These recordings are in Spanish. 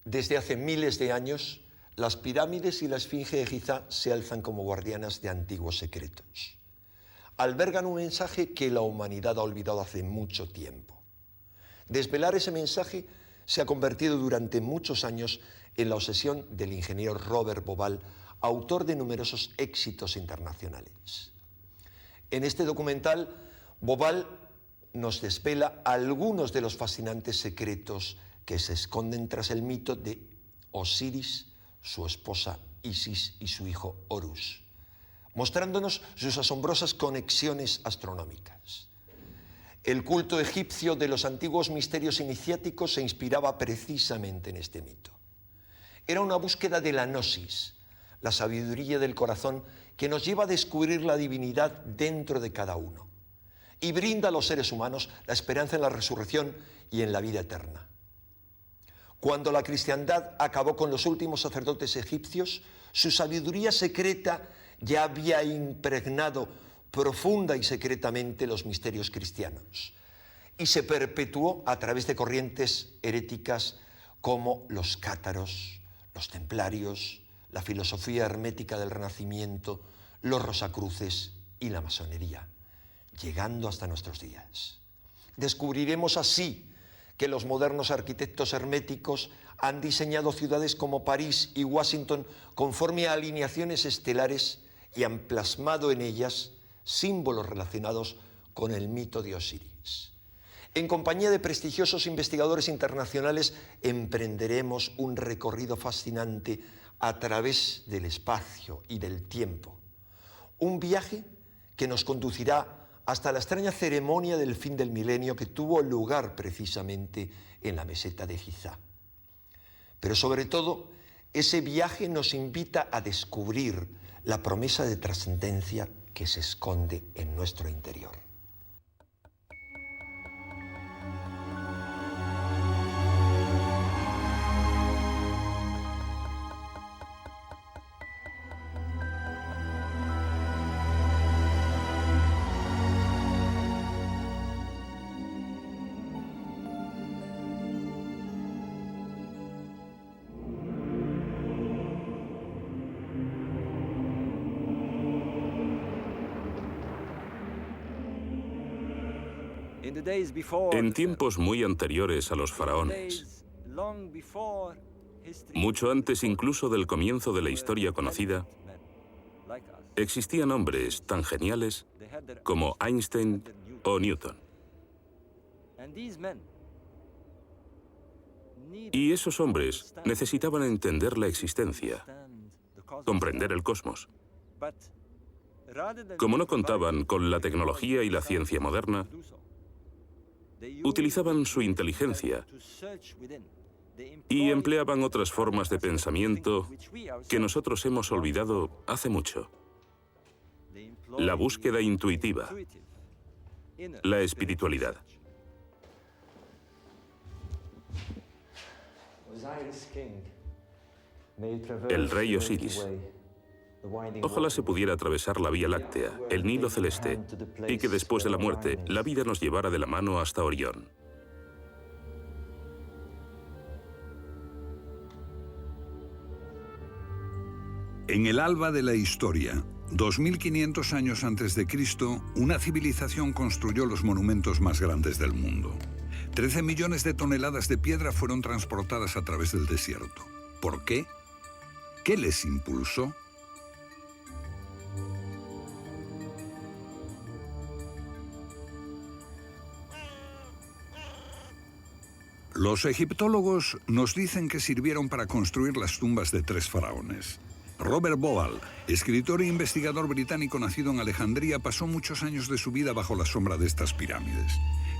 Desde hace miles de años, las pirámides y la esfinge de Giza se alzan como guardianas de antiguos secretos. Albergan un mensaje que la humanidad ha olvidado hace mucho tiempo. Desvelar ese mensaje se ha convertido durante muchos años en la obsesión del ingeniero Robert Bauval, autor de numerosos éxitos internacionales. En este documental, Bauval nos desvela algunos de los fascinantes secretos que se esconden tras el mito de Osiris, su esposa Isis y su hijo Horus, mostrándonos sus asombrosas conexiones astronómicas. El culto egipcio de los antiguos misterios iniciáticos se inspiraba precisamente en este mito. Era una búsqueda de la gnosis, la sabiduría del corazón que nos lleva a descubrir la divinidad dentro de cada uno y brinda a los seres humanos la esperanza en la resurrección y en la vida eterna. Cuando la cristiandad acabó con los últimos sacerdotes egipcios, su sabiduría secreta ya había impregnado profunda y secretamente los misterios cristianos y se perpetuó a través de corrientes heréticas como los cátaros, los templarios, la filosofía hermética del Renacimiento, los rosacruces y la masonería, llegando hasta nuestros días. Descubriremos así que los modernos arquitectos herméticos han diseñado ciudades como París y Washington conforme a alineaciones estelares y han plasmado en ellas símbolos relacionados con el mito de Osiris. En compañía de prestigiosos investigadores internacionales emprenderemos un recorrido fascinante a través del espacio y del tiempo. Un viaje que nos conducirá hasta la extraña ceremonia del fin del milenio que tuvo lugar precisamente en la meseta de Giza. Pero sobre todo, ese viaje nos invita a descubrir la promesa de trascendencia que se esconde en nuestro interior. En tiempos muy anteriores a los faraones, mucho antes incluso del comienzo de la historia conocida, existían hombres tan geniales como Einstein o Newton. Y esos hombres necesitaban entender la existencia, comprender el cosmos. Como no contaban con la tecnología y la ciencia moderna, utilizaban su inteligencia y empleaban otras formas de pensamiento que nosotros hemos olvidado hace mucho. La búsqueda intuitiva, la espiritualidad. El rey Osiris. Ojalá se pudiera atravesar la Vía Láctea, el Nilo celeste, y que después de la muerte la vida nos llevara de la mano hasta Orión. En el alba de la historia, 2500 años antes de Cristo, una civilización construyó los monumentos más grandes del mundo. 13 millones de toneladas de piedra fueron transportadas a través del desierto. ¿Por qué? ¿Qué les impulsó? Los egiptólogos nos dicen que sirvieron para construir las tumbas de 3 faraones. Robert Bauval, escritor e investigador británico nacido en Alejandría, pasó muchos años de su vida bajo la sombra de estas pirámides.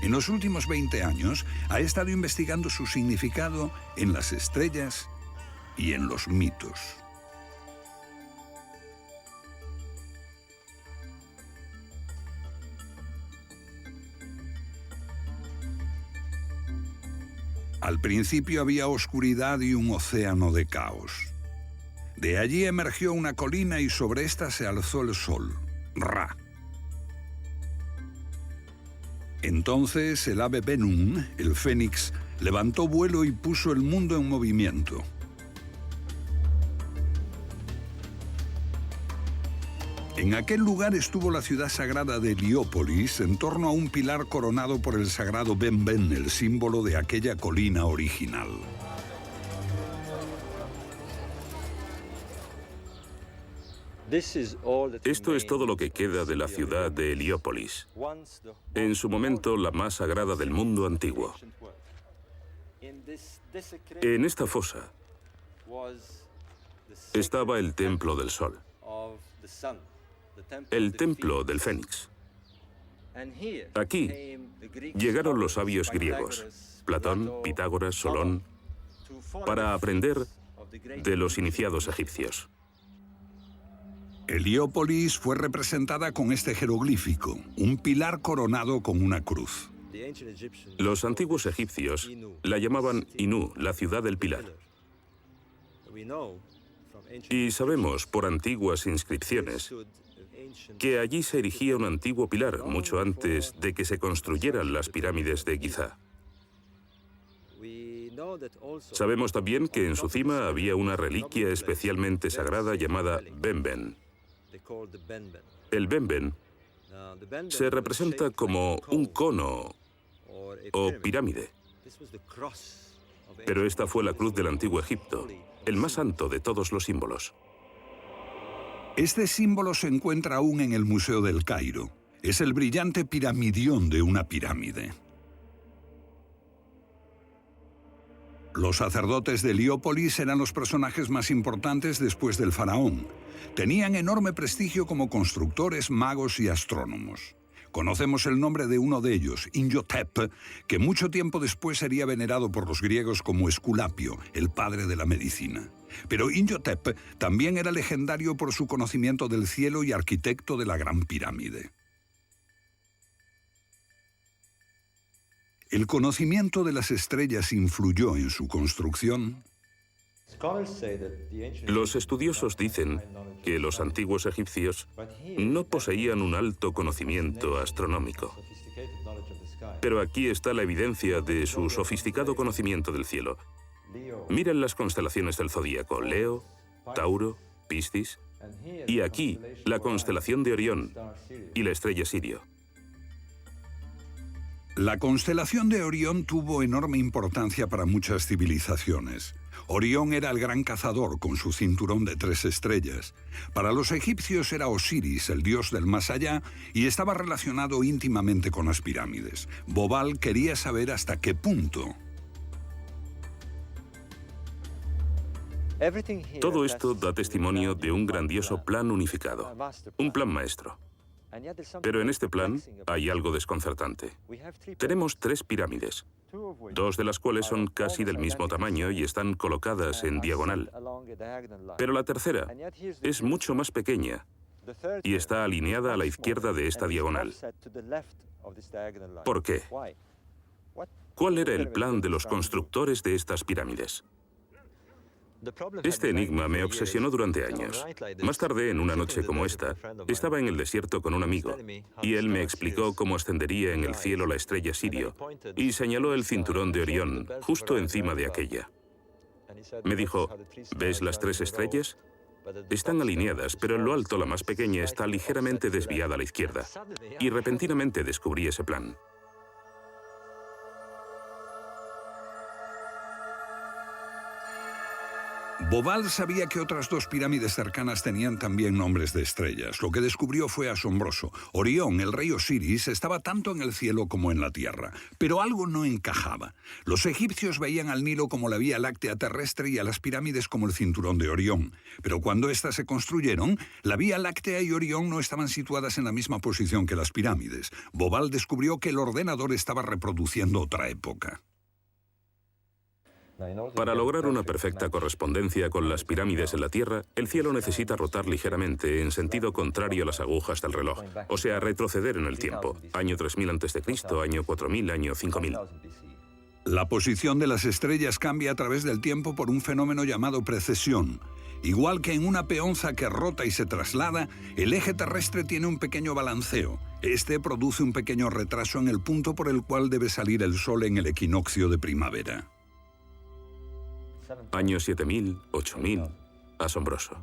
En los últimos 20 años ha estado investigando su significado en las estrellas y en los mitos. Al principio había oscuridad y un océano de caos. De allí emergió una colina y sobre esta se alzó el sol, Ra. Entonces el ave Bennu, el fénix, levantó vuelo y puso el mundo en movimiento. En aquel lugar estuvo la ciudad sagrada de Heliópolis, en torno a un pilar coronado por el sagrado Ben-Ben, el símbolo de aquella colina original. Esto es todo lo que queda de la ciudad de Heliópolis, en su momento la más sagrada del mundo antiguo. En esta fosa estaba el Templo del Sol, el Templo del Fénix. Aquí llegaron los sabios griegos, Platón, Pitágoras, Solón, para aprender de los iniciados egipcios. Heliópolis fue representada con este jeroglífico, un pilar coronado con una cruz. Los antiguos egipcios la llamaban Inú, la ciudad del pilar. Y sabemos por antiguas inscripciones que allí se erigía un antiguo pilar mucho antes de que se construyeran las pirámides de Giza. Sabemos también que en su cima había una reliquia especialmente sagrada llamada Ben-Ben. El Ben-Ben se representa como un cono o pirámide, pero esta fue la cruz del antiguo Egipto, el más santo de todos los símbolos. Este símbolo se encuentra aún en el Museo del Cairo. Es el brillante piramidión de una pirámide. Los sacerdotes de Heliópolis eran los personajes más importantes después del faraón. Tenían enorme prestigio como constructores, magos y astrónomos. Conocemos el nombre de uno de ellos, Imhotep, que mucho tiempo después sería venerado por los griegos como Esculapio, el padre de la medicina. Pero Imhotep también era legendario por su conocimiento del cielo y arquitecto de la Gran Pirámide. ¿El conocimiento de las estrellas influyó en su construcción? Los estudiosos dicen que los antiguos egipcios no poseían un alto conocimiento astronómico. Pero aquí está la evidencia de su sofisticado conocimiento del cielo. Miren las constelaciones del zodíaco: Leo, Tauro, Piscis, y aquí la constelación de Orión y la estrella Sirio. La constelación de Orión tuvo enorme importancia para muchas civilizaciones. Orión era el gran cazador con su cinturón de 3 estrellas. Para los egipcios era Osiris, el dios del más allá, y estaba relacionado íntimamente con las pirámides. Bobal quería saber hasta qué punto. Todo esto da testimonio de un grandioso plan unificado, un plan maestro. Pero en este plan hay algo desconcertante. Tenemos 3 pirámides, 2 de las cuales son casi del mismo tamaño y están colocadas en diagonal. Pero la tercera es mucho más pequeña y está alineada a la izquierda de esta diagonal. ¿Por qué? ¿Cuál era el plan de los constructores de estas pirámides? Este enigma me obsesionó durante años. Más tarde, en una noche como esta, estaba en el desierto con un amigo, y él me explicó cómo ascendería en el cielo la estrella Sirio, y señaló el cinturón de Orión justo encima de aquella. Me dijo: ¿ves las 3 estrellas? Están alineadas, pero en lo alto la más pequeña está ligeramente desviada a la izquierda. Y repentinamente descubrí ese plan. Bobal sabía que otras 2 pirámides cercanas tenían también nombres de estrellas. Lo que descubrió fue asombroso. Orión, el rey Osiris, estaba tanto en el cielo como en la tierra. Pero algo no encajaba. Los egipcios veían al Nilo como la Vía Láctea terrestre y a las pirámides como el cinturón de Orión. Pero cuando éstas se construyeron, la Vía Láctea y Orión no estaban situadas en la misma posición que las pirámides. Bobal descubrió que el ordenador estaba reproduciendo otra época. Para lograr una perfecta correspondencia con las pirámides en la Tierra, el cielo necesita rotar ligeramente en sentido contrario a las agujas del reloj, o sea, retroceder en el tiempo. Año 3000 a.C., año 4000, año 5000. La posición de las estrellas cambia a través del tiempo por un fenómeno llamado precesión. Igual que en una peonza que rota y se traslada, el eje terrestre tiene un pequeño balanceo. Este produce un pequeño retraso en el punto por el cual debe salir el sol en el equinoccio de primavera. Año 7000, 8000. Asombroso.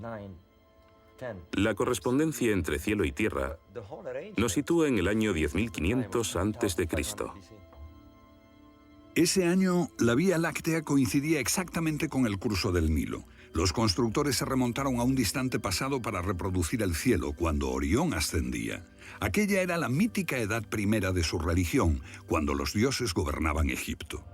La correspondencia entre cielo y tierra nos sitúa en el año 10.500 a.C. Ese año, la Vía Láctea coincidía exactamente con el curso del Nilo. Los constructores se remontaron a un distante pasado para reproducir el cielo cuando Orión ascendía. Aquella era la mítica edad primera de su religión, cuando los dioses gobernaban Egipto.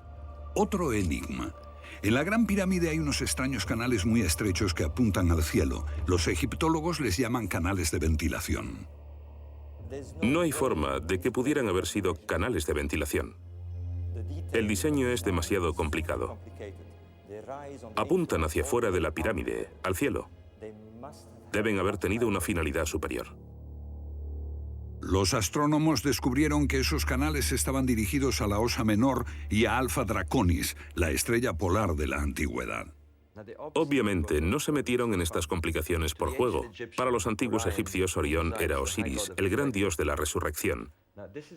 Otro enigma. En la Gran Pirámide hay unos extraños canales muy estrechos que apuntan al cielo. Los egiptólogos les llaman canales de ventilación. No hay forma de que pudieran haber sido canales de ventilación. El diseño es demasiado complicado. Apuntan hacia fuera de la pirámide, al cielo. Deben haber tenido una finalidad superior. Los astrónomos descubrieron que esos canales estaban dirigidos a la Osa Menor y a Alfa Draconis, la estrella polar de la antigüedad. Obviamente, no se metieron en estas complicaciones por juego. Para los antiguos egipcios, Orión era Osiris, el gran dios de la resurrección.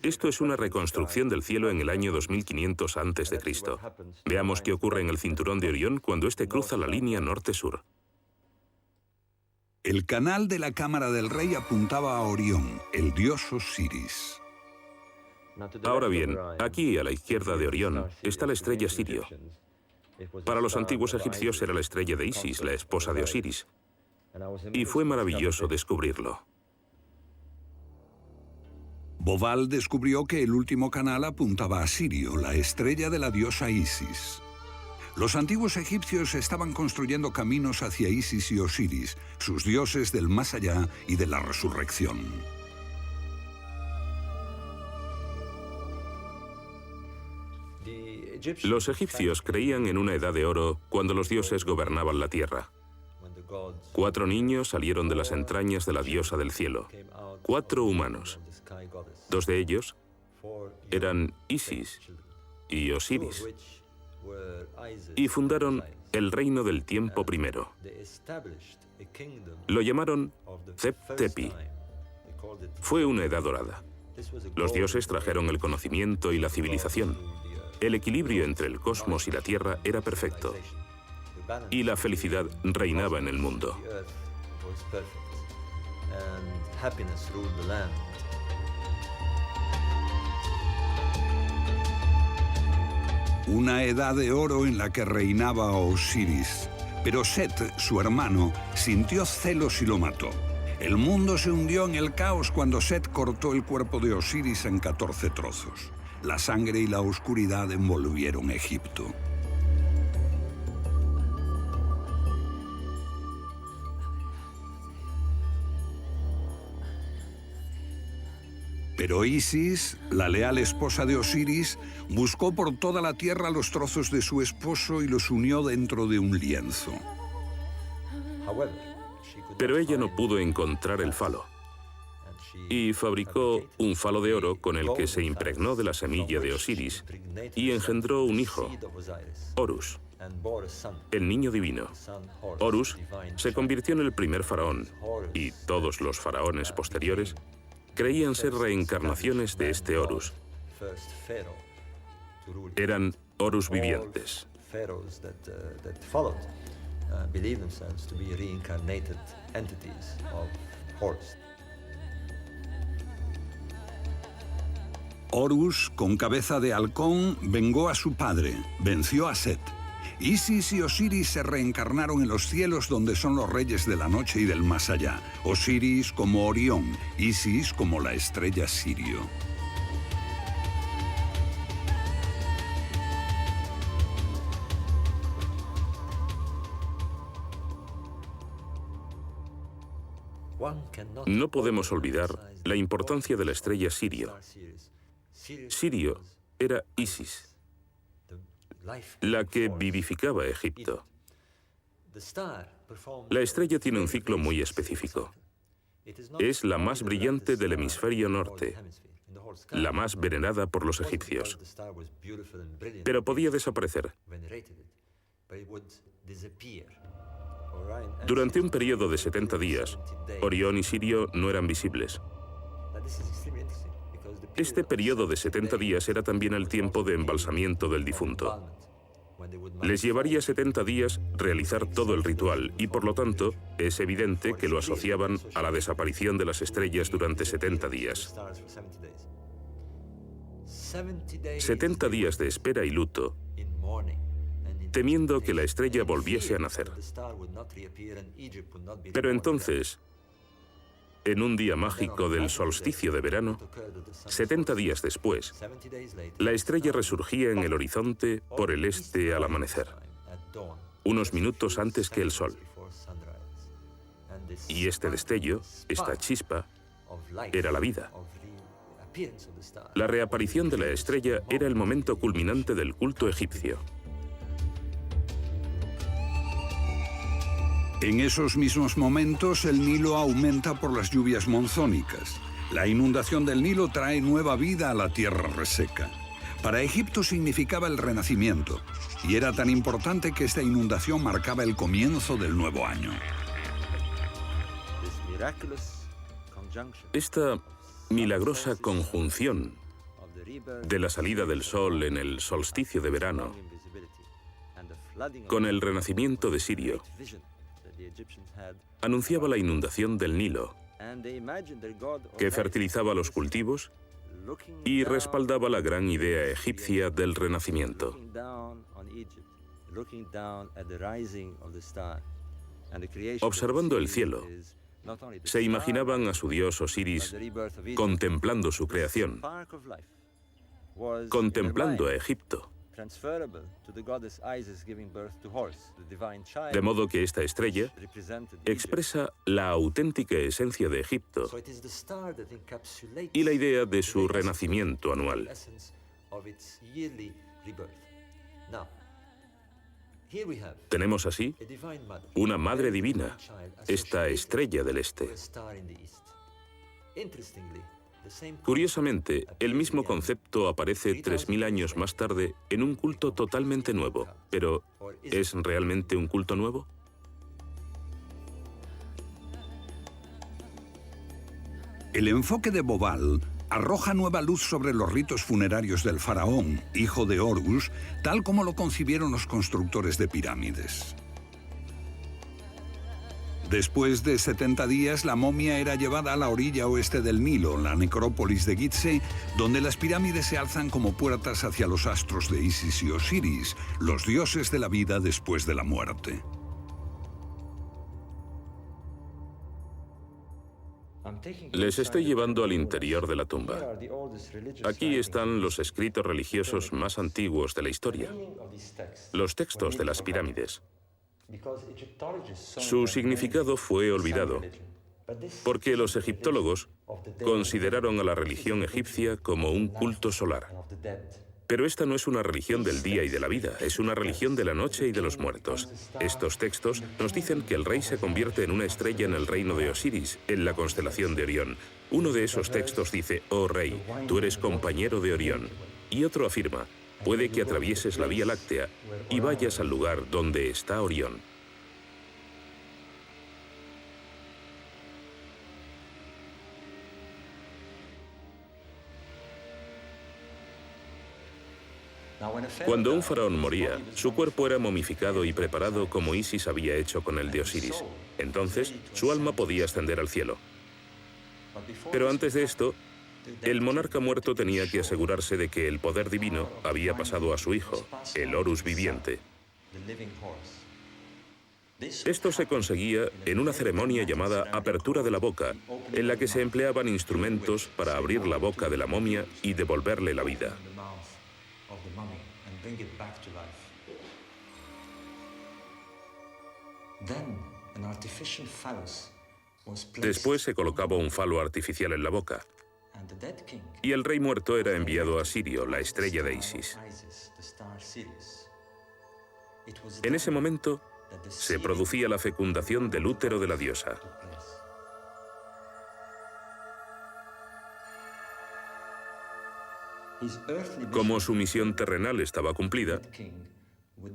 Esto es una reconstrucción del cielo en el año 2500 a.C. Veamos qué ocurre en el cinturón de Orión cuando éste cruza la línea norte-sur. El canal de la cámara del rey apuntaba a Orión, el dios Osiris. Ahora bien, aquí a la izquierda de Orión está la estrella Sirio. Para los antiguos egipcios era la estrella de Isis, la esposa de Osiris. Y fue maravilloso descubrirlo. Bovall descubrió que el último canal apuntaba a Sirio, la estrella de la diosa Isis. Los antiguos egipcios estaban construyendo caminos hacia Isis y Osiris, sus dioses del más allá y de la resurrección. Los egipcios creían en una edad de oro cuando los dioses gobernaban la tierra. 4 niños salieron de las entrañas de la diosa del cielo. 4 humanos. 2 de ellos eran Isis y Osiris. Y fundaron el reino del tiempo primero. Lo llamaron Zep-Tepi. Fue una edad dorada. Los dioses trajeron el conocimiento y la civilización. El equilibrio entre el cosmos y la tierra era perfecto. Y la felicidad reinaba en el mundo. Una edad de oro en la que reinaba Osiris. Pero Set, su hermano, sintió celos y lo mató. El mundo se hundió en el caos cuando Set cortó el cuerpo de Osiris en 14 trozos. La sangre y la oscuridad envolvieron Egipto. Pero Isis, la leal esposa de Osiris, buscó por toda la tierra los trozos de su esposo y los unió dentro de un lienzo. Pero ella no pudo encontrar el falo. Y fabricó un falo de oro con el que se impregnó de la semilla de Osiris y engendró un hijo, Horus, el niño divino. Horus se convirtió en el primer faraón y todos los faraones posteriores creían ser reencarnaciones de este Horus. Eran Horus vivientes. Horus, con cabeza de halcón, vengó a su padre, venció a Set. Isis y Osiris se reencarnaron en los cielos donde son los reyes de la noche y del más allá. Osiris como Orión, Isis como la estrella Sirio. No podemos olvidar la importancia de la estrella Sirio. Sirio era Isis, la que vivificaba Egipto. La estrella tiene un ciclo muy específico. Es la más brillante del hemisferio norte, la más venerada por los egipcios. Pero podía desaparecer. Durante un periodo de 70 días, Orión y Sirio no eran visibles. Este periodo de 70 días era también el tiempo de embalsamiento del difunto. Les llevaría 70 días realizar todo el ritual y, por lo tanto, es evidente que lo asociaban a la desaparición de las estrellas durante 70 días. 70 días de espera y luto, temiendo que la estrella volviese a nacer. Pero entonces, en un día mágico del solsticio de verano, 70 días después, la estrella resurgía en el horizonte por el este al amanecer, unos minutos antes que el sol. Y este destello, esta chispa, era la vida. La reaparición de la estrella era el momento culminante del culto egipcio. En esos mismos momentos, el Nilo aumenta por las lluvias monzónicas. La inundación del Nilo trae nueva vida a la tierra reseca. Para Egipto significaba el renacimiento, y era tan importante que esta inundación marcaba el comienzo del nuevo año. Esta milagrosa conjunción de la salida del sol en el solsticio de verano con el renacimiento de Sirio anunciaba la inundación del Nilo, que fertilizaba los cultivos y respaldaba la gran idea egipcia del renacimiento. Observando el cielo, se imaginaban a su dios Osiris contemplando su creación, contemplando a Egipto. De modo que esta estrella expresa la auténtica esencia de Egipto y la idea de su renacimiento anual. Tenemos así una madre divina, esta estrella del este. Curiosamente, el mismo concepto aparece 3000 años más tarde en un culto totalmente nuevo. Pero, ¿es realmente un culto nuevo? El enfoque de Bobal arroja nueva luz sobre los ritos funerarios del faraón, hijo de Horus, tal como lo concibieron los constructores de pirámides. Después de 70 días, la momia era llevada a la orilla oeste del Nilo, la necrópolis de Gizeh, donde las pirámides se alzan como puertas hacia los astros de Isis y Osiris, los dioses de la vida después de la muerte. Les estoy llevando al interior de la tumba. Aquí están los escritos religiosos más antiguos de la historia, los textos de las pirámides. Su significado fue olvidado, porque los egiptólogos consideraron a la religión egipcia como un culto solar. Pero esta no es una religión del día y de la vida, es una religión de la noche y de los muertos. Estos textos nos dicen que el rey se convierte en una estrella en el reino de Osiris, en la constelación de Orión. Uno de esos textos dice: «Oh rey, tú eres compañero de Orión». Y otro afirma: «Puede que atravieses la Vía Láctea y vayas al lugar donde está Orión». Cuando un faraón moría, su cuerpo era momificado y preparado como Isis había hecho con el de Osiris. Entonces, su alma podía ascender al cielo. Pero antes de esto, el monarca muerto tenía que asegurarse de que el poder divino había pasado a su hijo, el Horus viviente. Esto se conseguía en una ceremonia llamada apertura de la boca, en la que se empleaban instrumentos para abrir la boca de la momia y devolverle la vida. Después se colocaba un falo artificial en la boca, y el rey muerto era enviado a Sirio, la estrella de Isis. En ese momento se producía la fecundación del útero de la diosa. Como su misión terrenal estaba cumplida,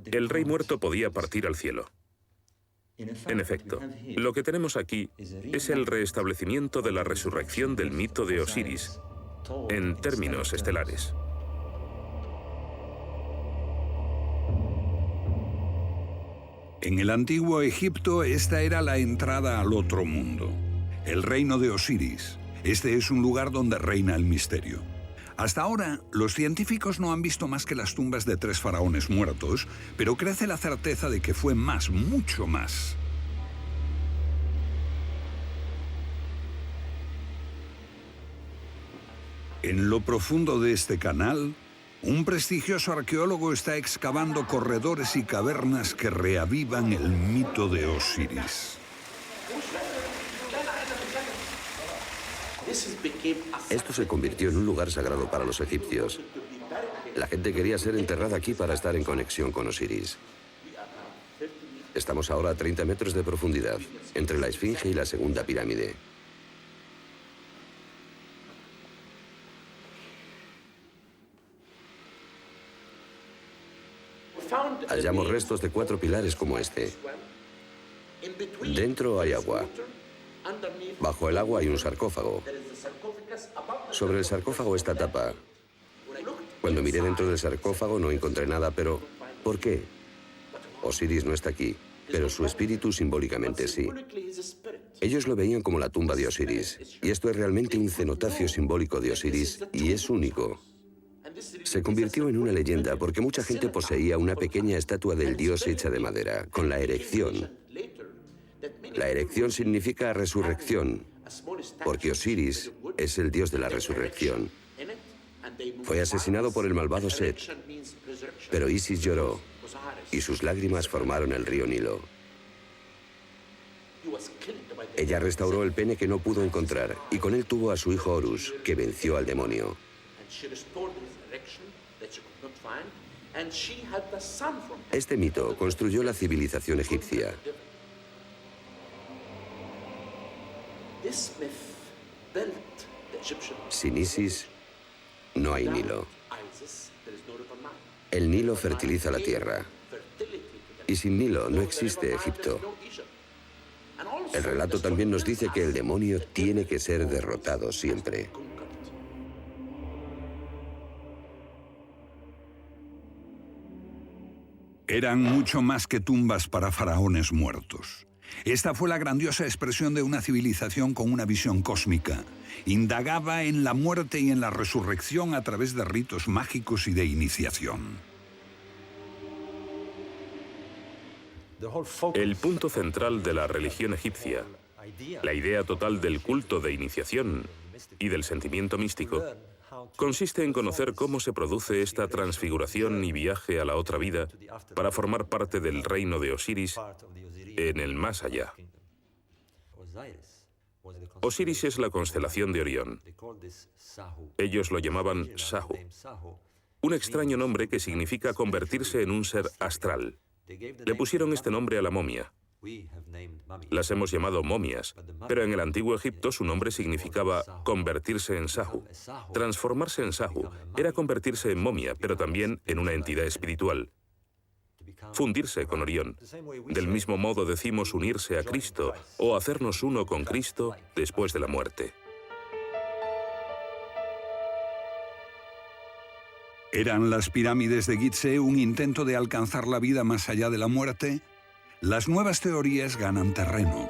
el rey muerto podía partir al cielo. En efecto, lo que tenemos aquí es el restablecimiento de la resurrección del mito de Osiris, en términos estelares. En el antiguo Egipto, esta era la entrada al otro mundo, el reino de Osiris. Este es un lugar donde reina el misterio. Hasta ahora, los científicos no han visto más que las tumbas de 3 faraones muertos, pero crece la certeza de que fue más, mucho más. En lo profundo de este canal, un prestigioso arqueólogo está excavando corredores y cavernas que reavivan el mito de Osiris. Esto se convirtió en un lugar sagrado para los egipcios. La gente quería ser enterrada aquí para estar en conexión con Osiris. Estamos ahora a 30 metros de profundidad, entre la Esfinge y la segunda pirámide. Hallamos restos de 4 pilares como este. Dentro hay agua. Bajo el agua hay un sarcófago. Sobre el sarcófago esta tapa. Cuando miré dentro del sarcófago no encontré nada, pero ¿por qué? Osiris no está aquí, pero su espíritu simbólicamente sí. Ellos lo veían como la tumba de Osiris, y esto es realmente un cenotafio simbólico de Osiris, y es único. Se convirtió en una leyenda porque mucha gente poseía una pequeña estatua del dios hecha de madera, con la erección. La erección significa resurrección, porque Osiris es el dios de la resurrección. Fue asesinado por el malvado Set, pero Isis lloró y sus lágrimas formaron el río Nilo. Ella restauró el pene que no pudo encontrar y con él tuvo a su hijo Horus, que venció al demonio. Este mito construyó la civilización egipcia. Sin Isis, no hay Nilo. El Nilo fertiliza la tierra. Y sin Nilo no existe Egipto. El relato también nos dice que el demonio tiene que ser derrotado siempre. Eran mucho más que tumbas para faraones muertos. Esta fue la grandiosa expresión de una civilización con una visión cósmica. Indagaba en la muerte y en la resurrección a través de ritos mágicos y de iniciación. El punto central de la religión egipcia, la idea total del culto de iniciación y del sentimiento místico, consiste en conocer cómo se produce esta transfiguración y viaje a la otra vida para formar parte del reino de Osiris en el más allá. Osiris es la constelación de Orión. Ellos lo llamaban Sahu, un extraño nombre que significa convertirse en un ser astral. Le pusieron este nombre a la momia. Las hemos llamado momias, pero en el antiguo Egipto su nombre significaba convertirse en Sahu. Transformarse en Sahu era convertirse en momia, pero también en una entidad espiritual. Fundirse con Orión. Del mismo modo decimos unirse a Cristo o hacernos uno con Cristo después de la muerte. ¿Eran las pirámides de Gizeh un intento de alcanzar la vida más allá de la muerte? Las nuevas teorías ganan terreno.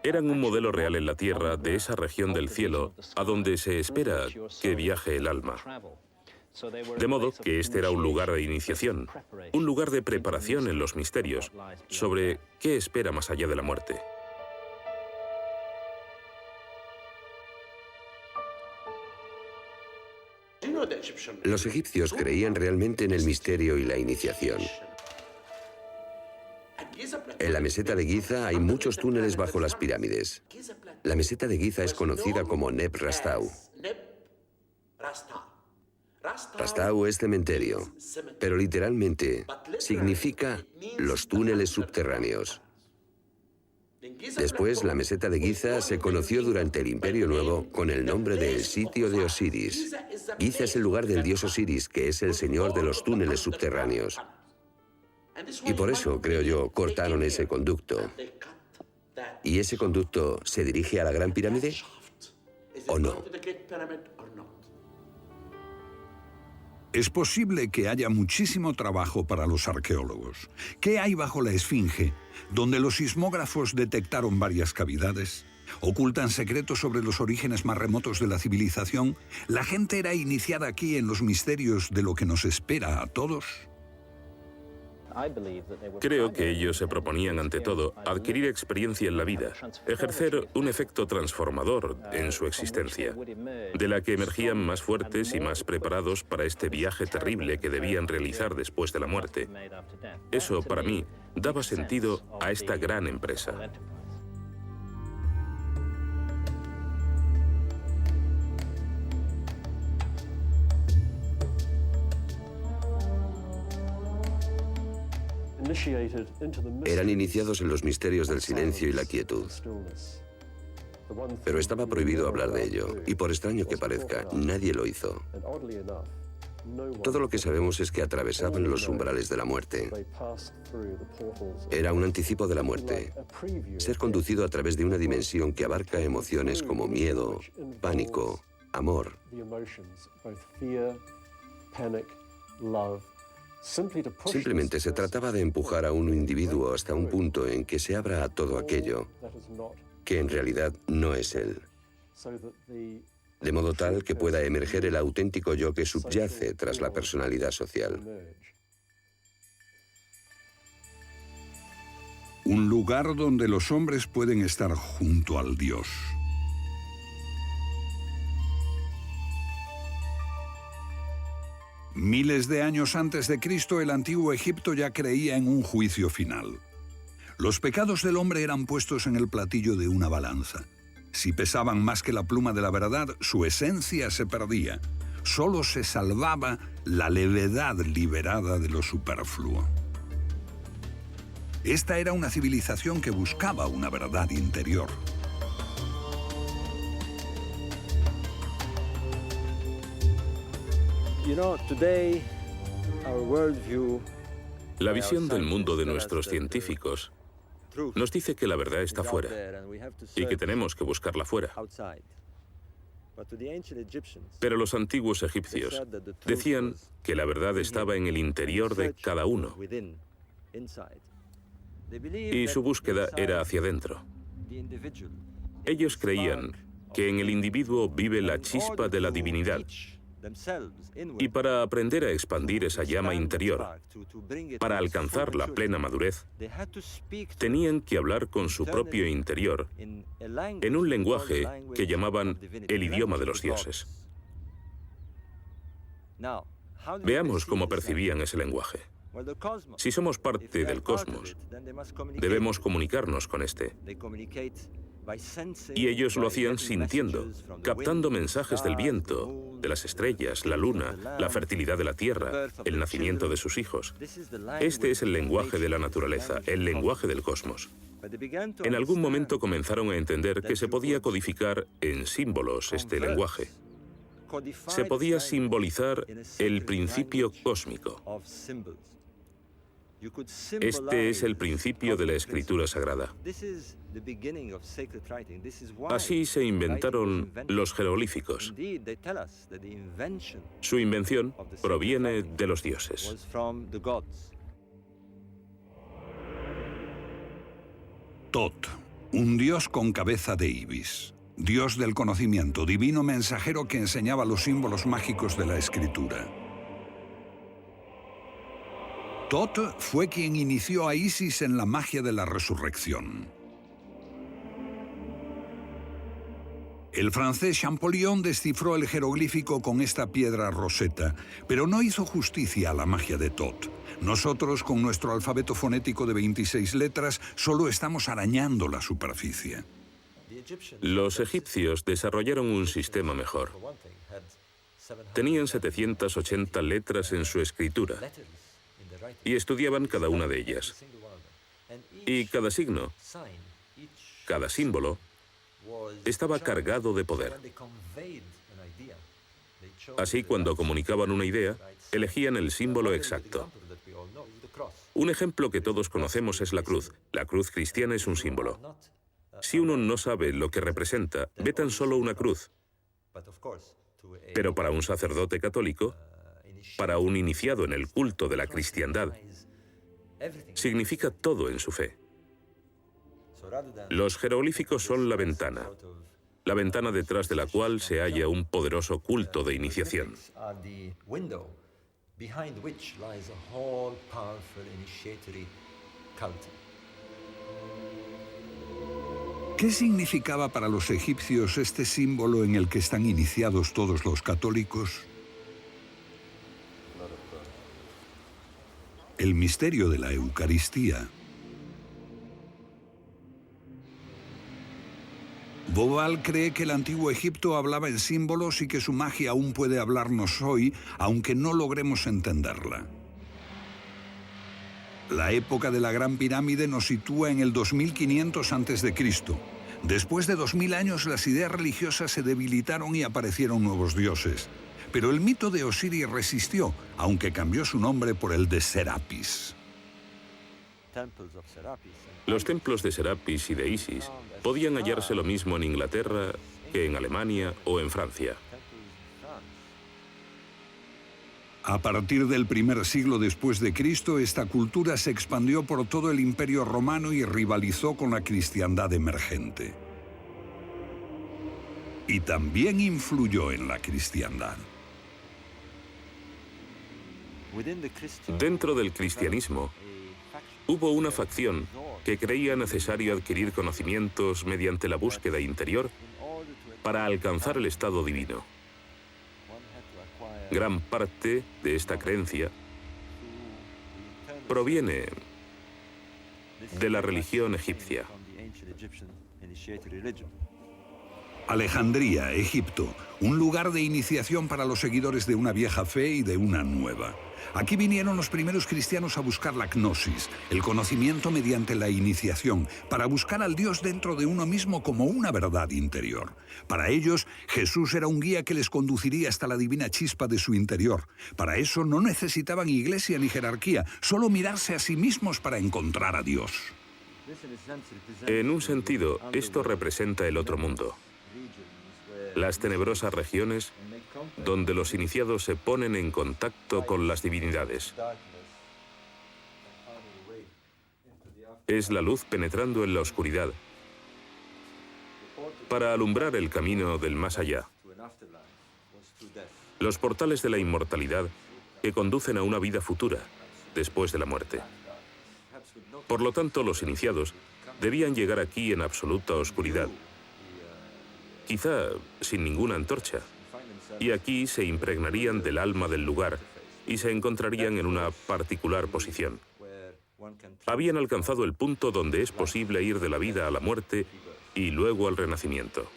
Eran un modelo real en la Tierra de esa región del cielo a donde se espera que viaje el alma. De modo que este era un lugar de iniciación, un lugar de preparación en los misterios sobre qué espera más allá de la muerte. Los egipcios creían realmente en el misterio y la iniciación. En la meseta de Giza hay muchos túneles bajo las pirámides. La meseta de Giza es conocida como Neb Rastau. Rastau es cementerio, pero literalmente significa los túneles subterráneos. Después, la meseta de Giza se conoció durante el Imperio Nuevo con el nombre de el sitio de Osiris. Giza es el lugar del dios Osiris, que es el señor de los túneles subterráneos. Y por eso, creo yo, cortaron ese conducto. ¿Y ese conducto se dirige a la Gran Pirámide o no? Es posible que haya muchísimo trabajo para los arqueólogos. ¿Qué hay bajo la Esfinge, donde los sismógrafos detectaron varias cavidades? ¿Ocultan secretos sobre los orígenes más remotos de la civilización? ¿La gente era iniciada aquí en los misterios de lo que nos espera a todos? Creo que ellos se proponían, ante todo, adquirir experiencia en la vida, ejercer un efecto transformador en su existencia, de la que emergían más fuertes y más preparados para este viaje terrible que debían realizar después de la muerte. Eso, para mí, daba sentido a esta gran empresa. Eran iniciados en los misterios del silencio y la quietud. Pero estaba prohibido hablar de ello, y por extraño que parezca, nadie lo hizo. Todo lo que sabemos es que atravesaban los umbrales de la muerte. Era un anticipo de la muerte. Ser conducido a través de una dimensión que abarca emociones como miedo, pánico, amor. Simplemente se trataba de empujar a un individuo hasta un punto en que se abra a todo aquello que en realidad no es él. De modo tal que pueda emerger el auténtico yo que subyace tras la personalidad social. Un lugar donde los hombres pueden estar junto al Dios. Miles de años antes de Cristo, el antiguo Egipto ya creía en un juicio final. Los pecados del hombre eran puestos en el platillo de una balanza. Si pesaban más que la pluma de la verdad, su esencia se perdía. Solo se salvaba la levedad liberada de lo superfluo. Esta era una civilización que buscaba una verdad interior. La visión del mundo de nuestros científicos nos dice que la verdad está fuera y que tenemos que buscarla fuera. Pero los antiguos egipcios decían que la verdad estaba en el interior de cada uno y su búsqueda era hacia adentro. Ellos creían que en el individuo vive la chispa de la divinidad. Y para aprender a expandir esa llama interior, para alcanzar la plena madurez, tenían que hablar con su propio interior en un lenguaje que llamaban el idioma de los dioses. Veamos cómo percibían ese lenguaje. Si somos parte del cosmos, debemos comunicarnos con este. Y ellos lo hacían sintiendo, captando mensajes del viento, de las estrellas, la luna, la fertilidad de la tierra, el nacimiento de sus hijos. Este es el lenguaje de la naturaleza, el lenguaje del cosmos. En algún momento comenzaron a entender que se podía codificar en símbolos este lenguaje. Se podía simbolizar el principio cósmico. Este es el principio de la escritura sagrada. Así se inventaron los jeroglíficos. Su invención proviene de los dioses. Tot, un dios con cabeza de ibis. Dios del conocimiento, divino mensajero que enseñaba los símbolos mágicos de la escritura. Tot fue quien inició a Isis en la magia de la resurrección. El francés Champollion descifró el jeroglífico con esta piedra roseta, pero no hizo justicia a la magia de Tot. Nosotros, con nuestro alfabeto fonético de 26 letras, solo estamos arañando la superficie. Los egipcios desarrollaron un sistema mejor. Tenían 780 letras en su escritura y estudiaban cada una de ellas. Y cada signo, cada símbolo, estaba cargado de poder. Así, cuando comunicaban una idea, elegían el símbolo exacto. Un ejemplo que todos conocemos es la cruz. La cruz cristiana es un símbolo. Si uno no sabe lo que representa, ve tan solo una cruz. Pero para un sacerdote católico, para un iniciado en el culto de la cristiandad, significa todo en su fe. Los jeroglíficos son la ventana detrás de la cual se halla un poderoso culto de iniciación. ¿Qué significaba para los egipcios este símbolo en el que están iniciados todos los católicos? El misterio de la Eucaristía. Bobal cree que el antiguo Egipto hablaba en símbolos y que su magia aún puede hablarnos hoy, aunque no logremos entenderla. La época de la Gran Pirámide nos sitúa en el 2500 a.C. Después de 2000 años, las ideas religiosas se debilitaron y aparecieron nuevos dioses. Pero el mito de Osiris resistió, aunque cambió su nombre por el de Serapis. Los templos de Serapis y de Isis podían hallarse lo mismo en Inglaterra que en Alemania o en Francia. A partir del primer siglo después de Cristo, esta cultura se expandió por todo el Imperio Romano y rivalizó con la cristiandad emergente. Y también influyó en la cristiandad. Dentro del cristianismo, hubo una facción que creía necesario adquirir conocimientos mediante la búsqueda interior para alcanzar el estado divino. Gran parte de esta creencia proviene de la religión egipcia. Alejandría, Egipto, un lugar de iniciación para los seguidores de una vieja fe y de una nueva. Aquí vinieron los primeros cristianos a buscar la gnosis, el conocimiento mediante la iniciación, para buscar al Dios dentro de uno mismo como una verdad interior. Para ellos, Jesús era un guía que les conduciría hasta la divina chispa de su interior. Para eso no necesitaban iglesia ni jerarquía, solo mirarse a sí mismos para encontrar a Dios. En un sentido, esto representa el otro mundo. Las tenebrosas regiones donde los iniciados se ponen en contacto con las divinidades. Es la luz penetrando en la oscuridad para alumbrar el camino del más allá. Los portales de la inmortalidad que conducen a una vida futura, después de la muerte. Por lo tanto, los iniciados debían llegar aquí en absoluta oscuridad, quizá sin ninguna antorcha, y aquí se impregnarían del alma del lugar y se encontrarían en una particular posición. Habían alcanzado el punto donde es posible ir de la vida a la muerte y luego al renacimiento.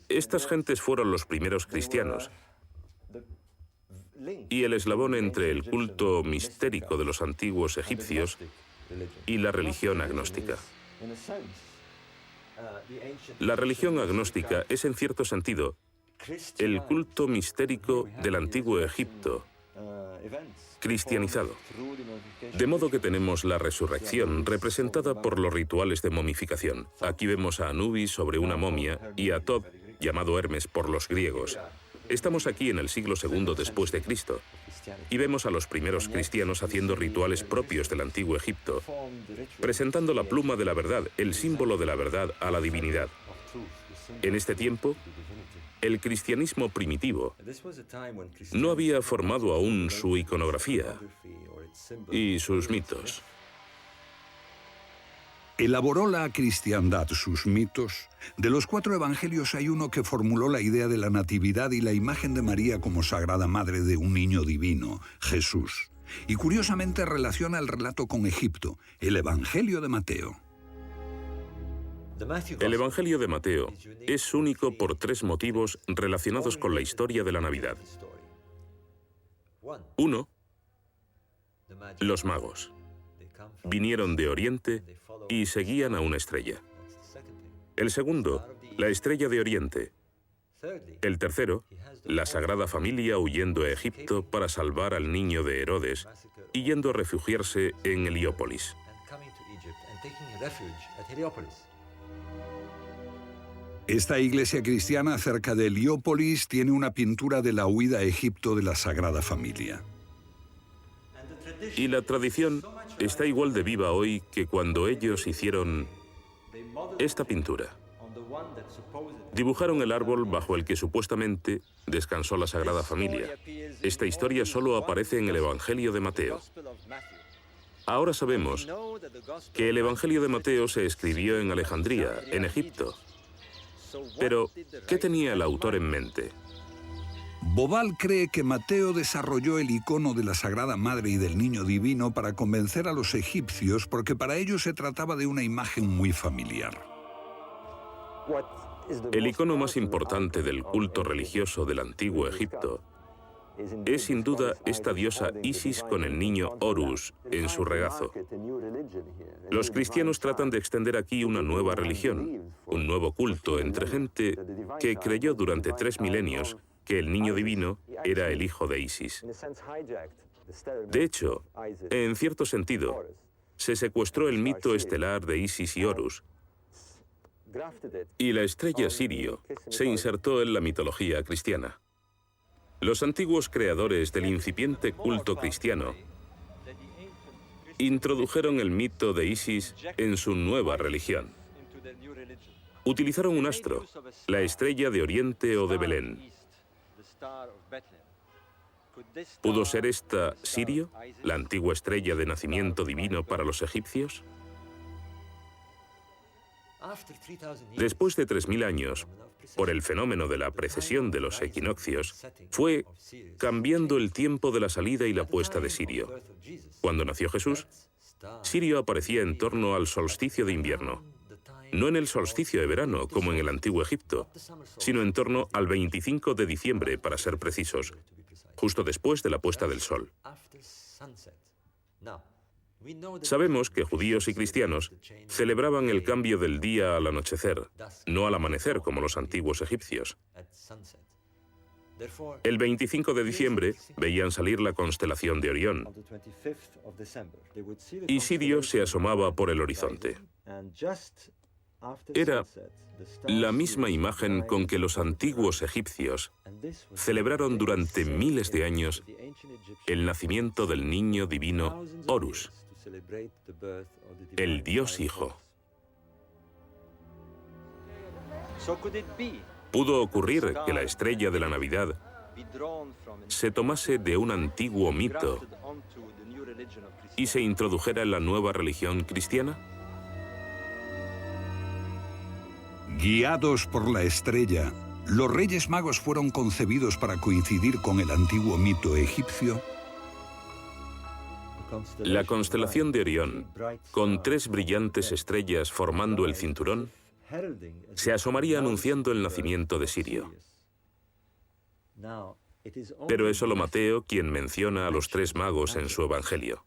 Estas gentes fueron los primeros cristianos y el eslabón entre el culto mistérico de los antiguos egipcios y la religión agnóstica. La religión agnóstica es, en cierto sentido, el culto mistérico del antiguo Egipto, cristianizado. De modo que tenemos la resurrección representada por los rituales de momificación. Aquí vemos a Anubis sobre una momia y a Thoth, llamado Hermes por los griegos. Estamos aquí en el siglo II después de Cristo y vemos a los primeros cristianos haciendo rituales propios del antiguo Egipto, presentando la pluma de la verdad, el símbolo de la verdad, a la divinidad. En este tiempo, el cristianismo primitivo no había formado aún su iconografía y sus mitos. Elaboró la cristiandad sus mitos. De los 4 evangelios hay uno que formuló la idea de la natividad y la imagen de María como sagrada madre de un niño divino, Jesús. Y curiosamente relaciona el relato con Egipto, el Evangelio de Mateo. El Evangelio de Mateo es único por 3 motivos relacionados con la historia de la Navidad. 1. Los magos. Vinieron de Oriente y seguían a una estrella. El segundo, la estrella de Oriente, El tercero, la Sagrada Familia huyendo a Egipto para salvar al niño de Herodes y yendo a refugiarse en Heliópolis. Esta iglesia cristiana cerca de Heliópolis tiene una pintura de la huida a Egipto de la Sagrada Familia. Y la tradición está igual de viva hoy que cuando ellos hicieron esta pintura. Dibujaron el árbol bajo el que supuestamente descansó la Sagrada Familia. Esta historia solo aparece en el Evangelio de Mateo. Ahora sabemos que el Evangelio de Mateo se escribió en Alejandría, en Egipto. Pero, ¿qué tenía el autor en mente? Bobal cree que Mateo desarrolló el icono de la Sagrada Madre y del Niño Divino para convencer a los egipcios porque para ellos se trataba de una imagen muy familiar. El icono más importante del culto religioso del antiguo Egipto es sin duda esta diosa Isis con el niño Horus en su regazo. Los cristianos tratan de extender aquí una nueva religión, un nuevo culto entre gente que creyó durante 3 milenios que el niño divino era el hijo de Isis. De hecho, en cierto sentido, se secuestró el mito estelar de Isis y Horus, y la estrella Sirio se insertó en la mitología cristiana. Los antiguos creadores del incipiente culto cristiano introdujeron el mito de Isis en su nueva religión. Utilizaron un astro, la estrella de Oriente o de Belén. ¿Pudo ser esta Sirio, la antigua estrella de nacimiento divino para los egipcios? Después de 3000 años, por el fenómeno de la precesión de los equinoccios, fue cambiando el tiempo de la salida y la puesta de Sirio. Cuando nació Jesús, Sirio aparecía en torno al solsticio de invierno, no en el solsticio de verano, como en el antiguo Egipto, sino en torno al 25 de diciembre, para ser precisos, justo después de la puesta del sol. Sabemos que judíos y cristianos celebraban el cambio del día al anochecer, no al amanecer como los antiguos egipcios. El 25 de diciembre veían salir la constelación de Orión y Sirio se asomaba por el horizonte. Era la misma imagen con que los antiguos egipcios celebraron durante miles de años el nacimiento del niño divino Horus, el Dios Hijo. ¿Pudo ocurrir que la estrella de la Navidad se tomase de un antiguo mito y se introdujera en la nueva religión cristiana? Guiados por la estrella, ¿los Reyes Magos fueron concebidos para coincidir con el antiguo mito egipcio? La constelación de Orión, con 3 brillantes estrellas formando el cinturón, se asomaría anunciando el nacimiento de Sirio. Pero es solo Mateo quien menciona a los 3 magos en su Evangelio.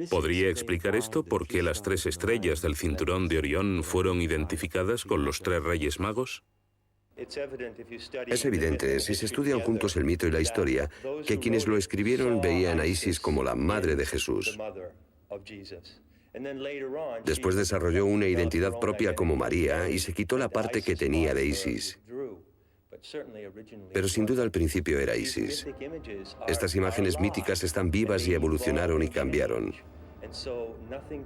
¿Podría explicar esto por qué las 3 estrellas del cinturón de Orión fueron identificadas con los 3 Reyes Magos? Es evidente, si se estudian juntos el mito y la historia, que quienes lo escribieron veían a Isis como la madre de Jesús. Después desarrolló una identidad propia como María y se quitó la parte que tenía de Isis. Pero sin duda al principio era Isis. Estas imágenes míticas están vivas y evolucionaron y cambiaron.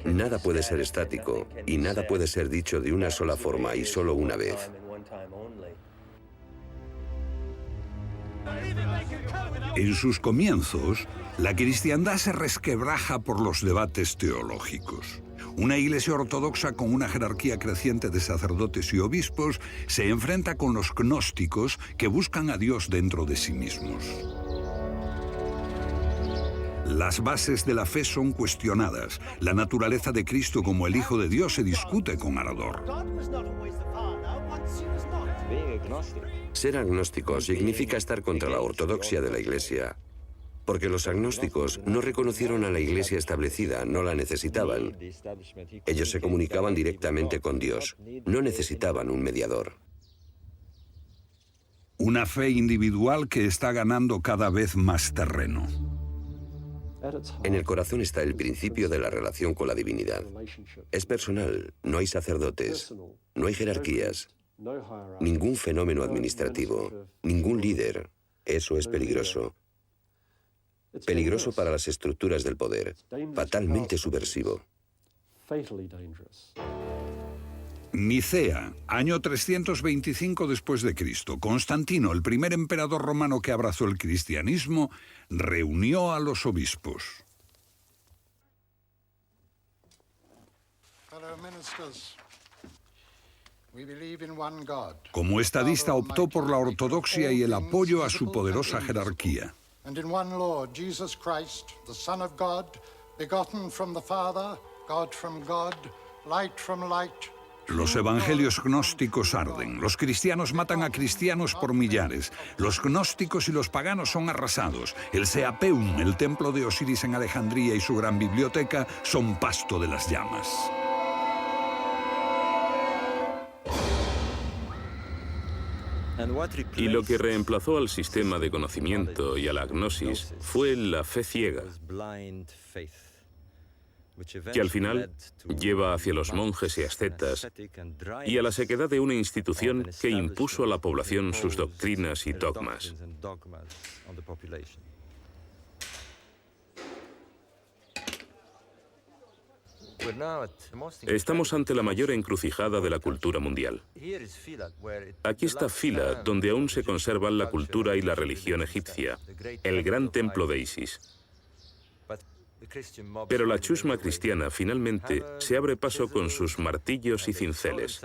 Nada puede ser estático y nada puede ser dicho de una sola forma y solo una vez. En sus comienzos, la cristiandad se resquebraja por los debates teológicos. Una iglesia ortodoxa con una jerarquía creciente de sacerdotes y obispos se enfrenta con los gnósticos que buscan a Dios dentro de sí mismos. Las bases de la fe son cuestionadas. La naturaleza de Cristo como el Hijo de Dios se discute con ardor. Ser agnóstico significa estar contra la ortodoxia de la Iglesia, porque los agnósticos no reconocieron a la Iglesia establecida, no la necesitaban. Ellos se comunicaban directamente con Dios, no necesitaban un mediador. Una fe individual que está ganando cada vez más terreno. En el corazón está el principio de la relación con la divinidad. Es personal, no hay sacerdotes, no hay jerarquías, ningún fenómeno administrativo, ningún líder. Eso es peligroso. Peligroso para las estructuras del poder, fatalmente subversivo. Nicea, año 325 después de Cristo. Constantino, el primer emperador romano que abrazó el cristianismo, reunió a los obispos. Como estadista optó por la ortodoxia y el apoyo a su poderosa jerarquía. Los evangelios gnósticos arden, los cristianos matan a cristianos por millares, los gnósticos y los paganos son arrasados, el Seapeum, el templo de Osiris en Alejandría y su gran biblioteca son pasto de las llamas. Y lo que reemplazó al sistema de conocimiento y a la gnosis fue la fe ciega, que al final lleva hacia los monjes y ascetas y a la sequedad de una institución que impuso a la población sus doctrinas y dogmas. Estamos ante la mayor encrucijada de la cultura mundial. Aquí está Fila, donde aún se conservan la cultura y la religión egipcia, el gran templo de Isis. Pero la chusma cristiana finalmente se abre paso con sus martillos y cinceles.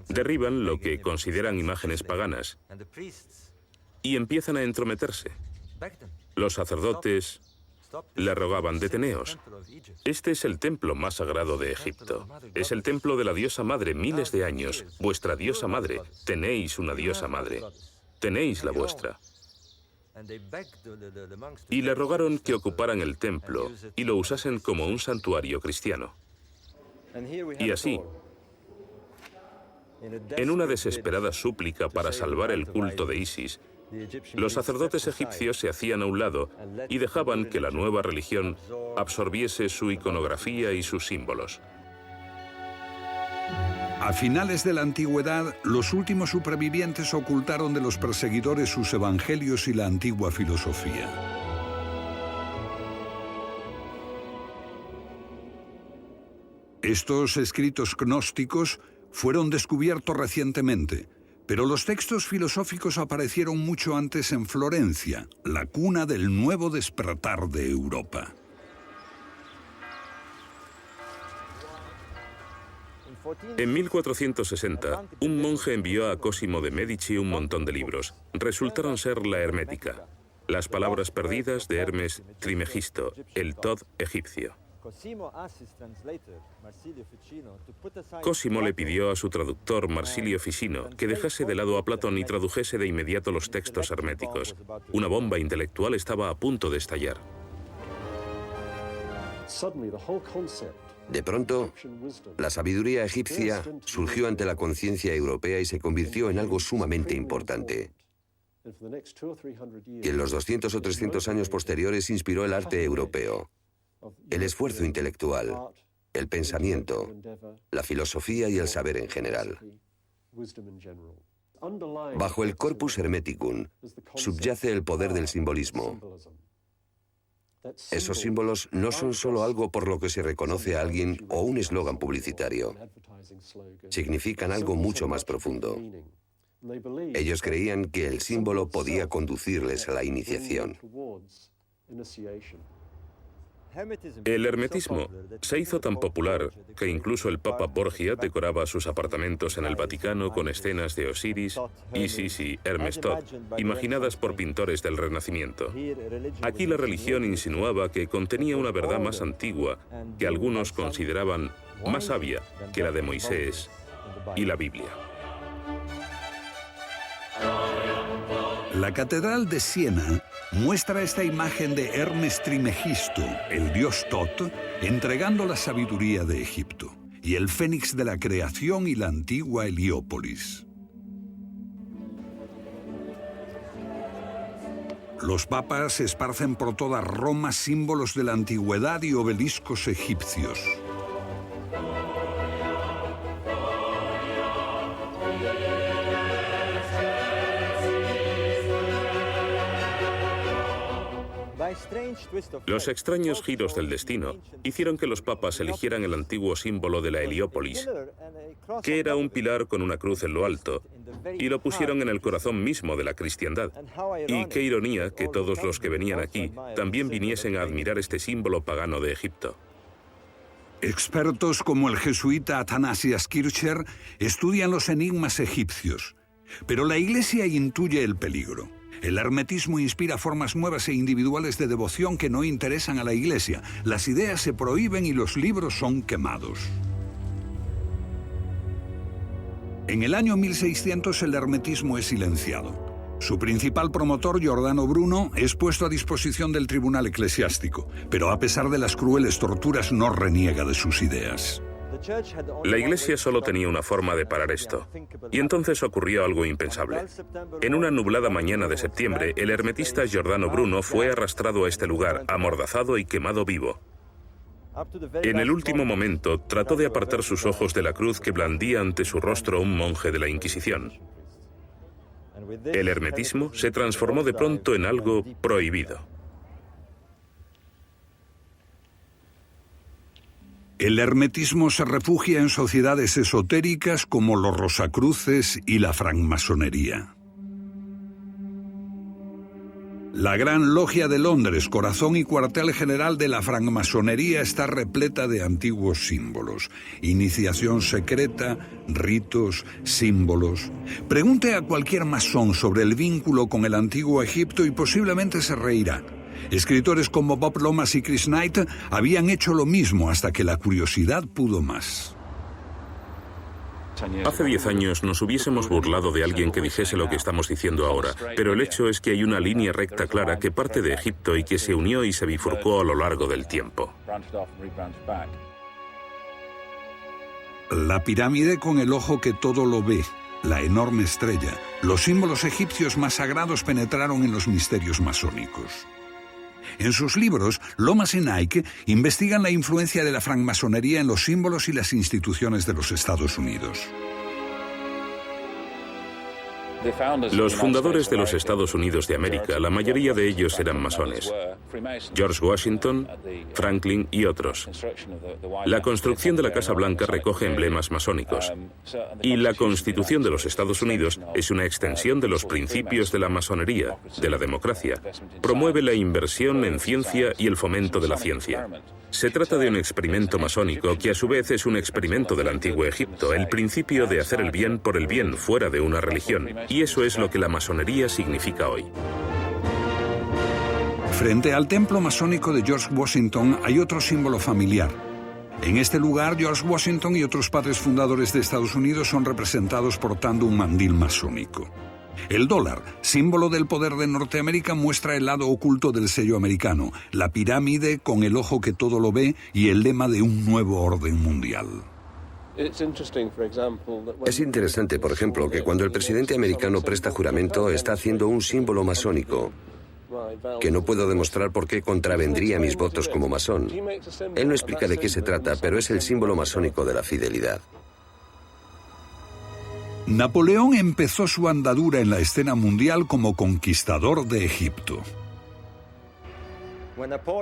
Derriban lo que consideran imágenes paganas y empiezan a entrometerse. Los sacerdotes le rogaban: deteneos. Este es el templo más sagrado de Egipto. Es el templo de la diosa madre, miles de años. Vuestra diosa madre. Tenéis una diosa madre. Tenéis la vuestra. Y le rogaron que ocuparan el templo y lo usasen como un santuario cristiano. Y así, en una desesperada súplica para salvar el culto de Isis, los sacerdotes egipcios se hacían a un lado y dejaban que la nueva religión absorbiese su iconografía y sus símbolos. A finales de la antigüedad, los últimos supervivientes ocultaron de los perseguidores sus evangelios y la antigua filosofía. Estos escritos gnósticos fueron descubiertos recientemente, pero los textos filosóficos aparecieron mucho antes en Florencia, la cuna del nuevo despertar de Europa. En 1460, un monje envió a Cosimo de Medici un montón de libros. Resultaron ser la Hermética, las palabras perdidas de Hermes Trimegisto, el Tod egipcio. Cosimo le pidió a su traductor Marsilio Ficino que dejase de lado a Platón y tradujese de inmediato los textos herméticos. Una bomba intelectual estaba a punto de estallar. De pronto, la sabiduría egipcia surgió ante la conciencia europea y se convirtió en algo sumamente importante. Y en los 200 o 300 años posteriores inspiró el arte europeo, el esfuerzo intelectual, el pensamiento, la filosofía y el saber en general. Bajo el corpus hermeticum subyace el poder del simbolismo. Esos símbolos no son solo algo por lo que se reconoce a alguien o un eslogan publicitario. Significan algo mucho más profundo. Ellos creían que el símbolo podía conducirles a la iniciación. El hermetismo se hizo tan popular que incluso el Papa Borgia decoraba sus apartamentos en el Vaticano con escenas de Osiris, Isis y Hermes Tod, imaginadas por pintores del Renacimiento. Aquí la religión insinuaba que contenía una verdad más antigua que algunos consideraban más sabia que la de Moisés y la Biblia. La Catedral de Siena muestra esta imagen de Hermes Trimegisto, el dios Tot, entregando la sabiduría de Egipto, y el fénix de la creación y la antigua Heliópolis. Los papas esparcen por toda Roma símbolos de la antigüedad y obeliscos egipcios. Los extraños giros del destino hicieron que los papas eligieran el antiguo símbolo de la Heliópolis, que era un pilar con una cruz en lo alto, y lo pusieron en el corazón mismo de la cristiandad. Y qué ironía que todos los que venían aquí también viniesen a admirar este símbolo pagano de Egipto. Expertos como el jesuita Athanasius Kircher estudian los enigmas egipcios, pero la Iglesia intuye el peligro. El hermetismo inspira formas nuevas e individuales de devoción que no interesan a la Iglesia. Las ideas se prohíben y los libros son quemados. En el año 1600 el hermetismo es silenciado. Su principal promotor, Giordano Bruno, es puesto a disposición del tribunal eclesiástico, pero a pesar de las crueles torturas no reniega de sus ideas. La Iglesia solo tenía una forma de parar esto, y entonces ocurrió algo impensable. En una nublada mañana de septiembre, el hermetista Giordano Bruno fue arrastrado a este lugar, amordazado y quemado vivo. En el último momento, trató de apartar sus ojos de la cruz que blandía ante su rostro un monje de la Inquisición. El hermetismo se transformó de pronto en algo prohibido. El hermetismo se refugia en sociedades esotéricas como los Rosacruces y la francmasonería. La Gran Logia de Londres, corazón y cuartel general de la francmasonería, está repleta de antiguos símbolos. Iniciación secreta, ritos, símbolos. Pregunte a cualquier masón sobre el vínculo con el antiguo Egipto y posiblemente se reirá. Escritores como Bob Lomas y Chris Knight habían hecho lo mismo hasta que la curiosidad pudo más. Hace 10 años nos hubiésemos burlado de alguien que dijese lo que estamos diciendo ahora, pero el hecho es que hay una línea recta clara que parte de Egipto y que se unió y se bifurcó a lo largo del tiempo. La pirámide con el ojo que todo lo ve, la enorme estrella, los símbolos egipcios más sagrados penetraron en los misterios masónicos. En sus libros, Lomas y Knight investigan la influencia de la francmasonería en los símbolos y las instituciones de los Estados Unidos. Los fundadores de los Estados Unidos de América, la mayoría de ellos eran masones. George Washington, Franklin y otros. La construcción de la Casa Blanca recoge emblemas masónicos. Y la Constitución de los Estados Unidos es una extensión de los principios de la masonería, de la democracia. Promueve la inversión en ciencia y el fomento de la ciencia. Se trata de un experimento masónico que a su vez es un experimento del antiguo Egipto, el principio de hacer el bien por el bien fuera de una religión. Y eso es lo que la masonería significa hoy. Frente al templo masónico de George Washington hay otro símbolo familiar. En este lugar, George Washington y otros padres fundadores de Estados Unidos son representados portando un mandil masónico. El dólar, símbolo del poder de Norteamérica, muestra el lado oculto del sello americano, la pirámide con el ojo que todo lo ve y el lema de un nuevo orden mundial. Es interesante, por ejemplo, que cuando el presidente americano presta juramento está haciendo un símbolo masónico, que no puedo demostrar por qué contravendría mis votos como masón. Él no explica de qué se trata, pero es el símbolo masónico de la fidelidad. Napoleón empezó su andadura en la escena mundial como conquistador de Egipto.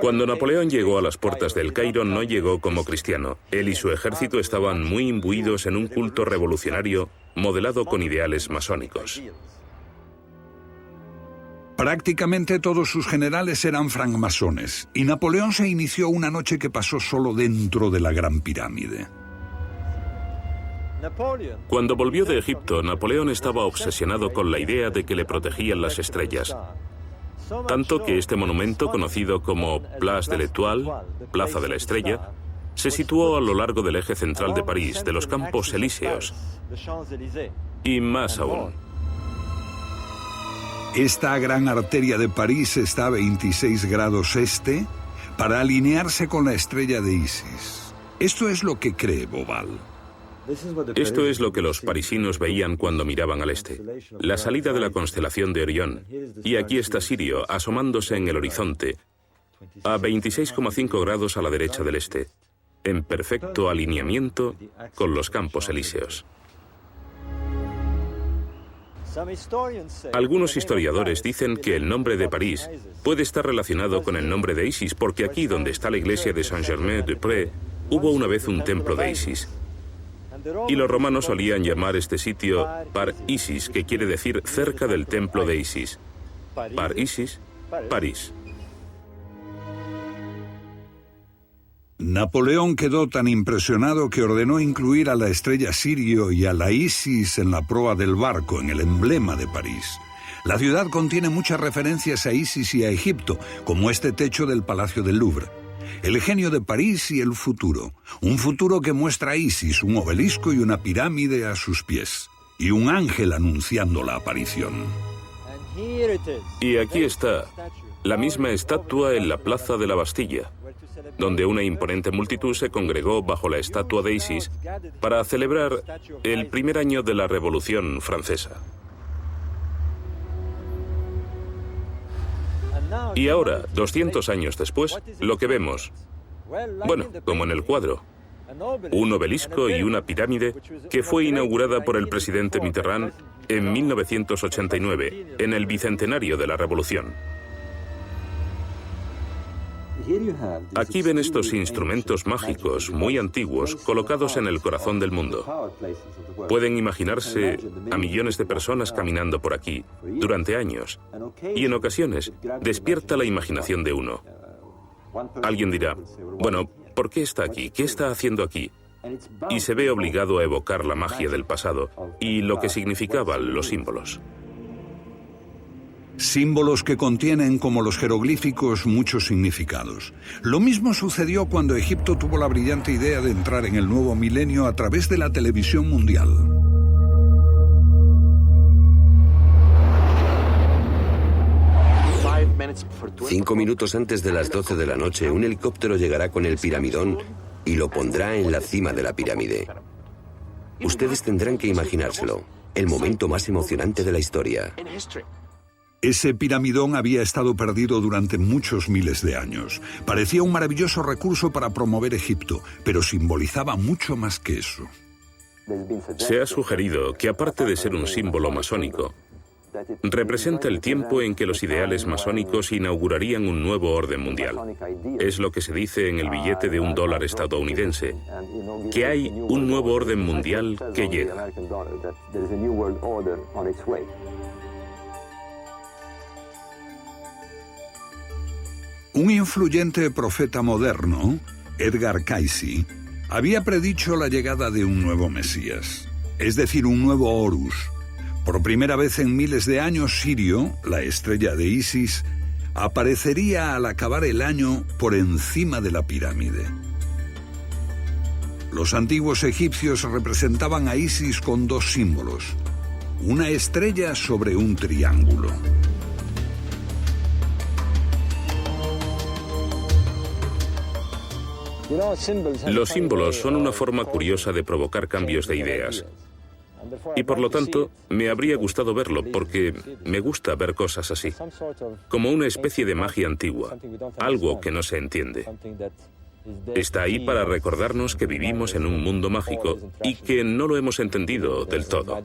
Cuando Napoleón llegó a las puertas del Cairo, no llegó como cristiano. Él y su ejército estaban muy imbuidos en un culto revolucionario modelado con ideales masónicos. Prácticamente todos sus generales eran francmasones, y Napoleón se inició una noche que pasó solo dentro de la Gran Pirámide. Cuando volvió de Egipto, Napoleón estaba obsesionado con la idea de que le protegían las estrellas. Tanto que este monumento, conocido como Place de l'Étoile, Plaza de la Estrella, se situó a lo largo del eje central de París, de los Campos Elíseos, y más aún. Esta gran arteria de París está a 26 grados este para alinearse con la estrella de Isis. Esto es lo que cree Bobal. Esto es lo que los parisinos veían cuando miraban al este, la salida de la constelación de Orión. Y aquí está Sirio asomándose en el horizonte, a 26,5 grados a la derecha del este, en perfecto alineamiento con los Campos Elíseos. Algunos historiadores dicen que el nombre de París puede estar relacionado con el nombre de Isis, porque aquí donde está la iglesia de Saint-Germain-des-Prés hubo una vez un templo de Isis. Y los romanos solían llamar este sitio Par Isis, que quiere decir cerca del templo de Isis. Par Isis, París. Napoleón quedó tan impresionado que ordenó incluir a la estrella Sirio y a la Isis en la proa del barco, en el emblema de París. La ciudad contiene muchas referencias a Isis y a Egipto, como este techo del Palacio del Louvre. El genio de París y el futuro. Un futuro que muestra a Isis, un obelisco y una pirámide a sus pies. Y un ángel anunciando la aparición. Y aquí está, la misma estatua en la plaza de la Bastilla, donde una imponente multitud se congregó bajo la estatua de Isis para celebrar el primer año de la Revolución Francesa. Y ahora, 200 años después, lo que vemos, bueno, como en el cuadro, un obelisco y una pirámide que fue inaugurada por el presidente Mitterrand en 1989, en el bicentenario de la Revolución. Aquí ven estos instrumentos mágicos muy antiguos colocados en el corazón del mundo. Pueden imaginarse a millones de personas caminando por aquí durante años y en ocasiones despierta la imaginación de uno. Alguien dirá, bueno, ¿por qué está aquí? ¿Qué está haciendo aquí? Y se ve obligado a evocar la magia del pasado y lo que significaban los símbolos. Símbolos que contienen, como los jeroglíficos, muchos significados. Lo mismo sucedió cuando Egipto tuvo la brillante idea de entrar en el nuevo milenio a través de la televisión mundial. Cinco minutos antes de las 12 de la noche, un helicóptero llegará con el piramidón y lo pondrá en la cima de la pirámide. Ustedes tendrán que imaginárselo, el momento más emocionante de la historia. Ese piramidón había estado perdido durante muchos miles de años. Parecía un maravilloso recurso para promover Egipto, pero simbolizaba mucho más que eso. Se ha sugerido que, aparte de ser un símbolo masónico, representa el tiempo en que los ideales masónicos inaugurarían un nuevo orden mundial. Es lo que se dice en el billete de $1 estadounidense, que hay un nuevo orden mundial que llega. Un influyente profeta moderno, Edgar Cayce, había predicho la llegada de un nuevo Mesías, es decir, un nuevo Horus. Por primera vez en miles de años, Sirio, la estrella de Isis, aparecería al acabar el año por encima de la pirámide. Los antiguos egipcios representaban a Isis con dos símbolos, una estrella sobre un triángulo. Los símbolos son una forma curiosa de provocar cambios de ideas. Y por lo tanto, me habría gustado verlo, porque me gusta ver cosas así. Como una especie de magia antigua, algo que no se entiende. Está ahí para recordarnos que vivimos en un mundo mágico y que no lo hemos entendido del todo.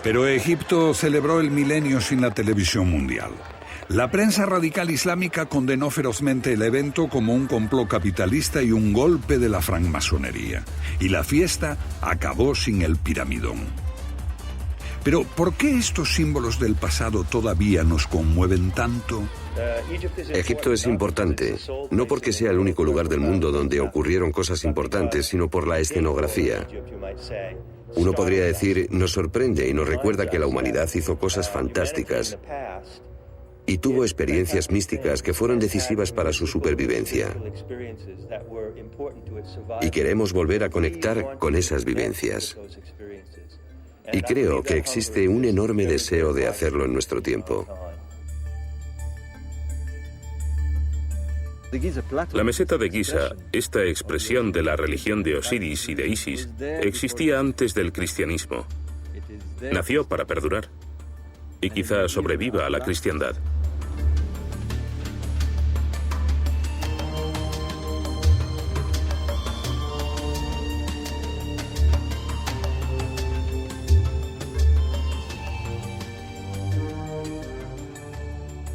Pero Egipto celebró el milenio sin la televisión mundial. La prensa radical islámica condenó ferozmente el evento como un complot capitalista y un golpe de la francmasonería. Y la fiesta acabó sin el piramidón. Pero, ¿por qué estos símbolos del pasado todavía nos conmueven tanto? Egipto es importante, no porque sea el único lugar del mundo donde ocurrieron cosas importantes, sino por la escenografía. Uno podría decir, nos sorprende y nos recuerda que la humanidad hizo cosas fantásticas y tuvo experiencias místicas que fueron decisivas para su supervivencia. Y queremos volver a conectar con esas vivencias. Y creo que existe un enorme deseo de hacerlo en nuestro tiempo. La meseta de Giza, esta expresión de la religión de Osiris y de Isis, existía antes del cristianismo. Nació para perdurar y quizá sobreviva a la cristiandad.